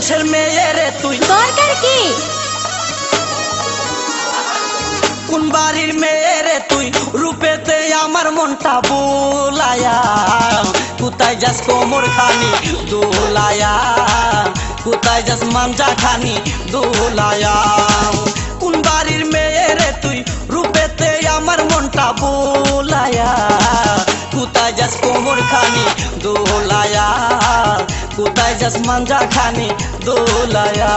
বংশের মেয়ে রে তুই দরকার কি কোন বাড়ির মেয়ে রে তুই রূপেতে আমার মনটা বোলায়া কোথায় যাস কোমর খানি দোলায়া কোথায় যাস মাঞ্জা খানি দোলায়া কোন বাড়ির মেয়ে রে তুই রূপেতে আমার মনটা বোলায়া কোথায় যাস কোমর খানি দোলায়া কোথায় যাস মাঞ্জা খানি দোলায়া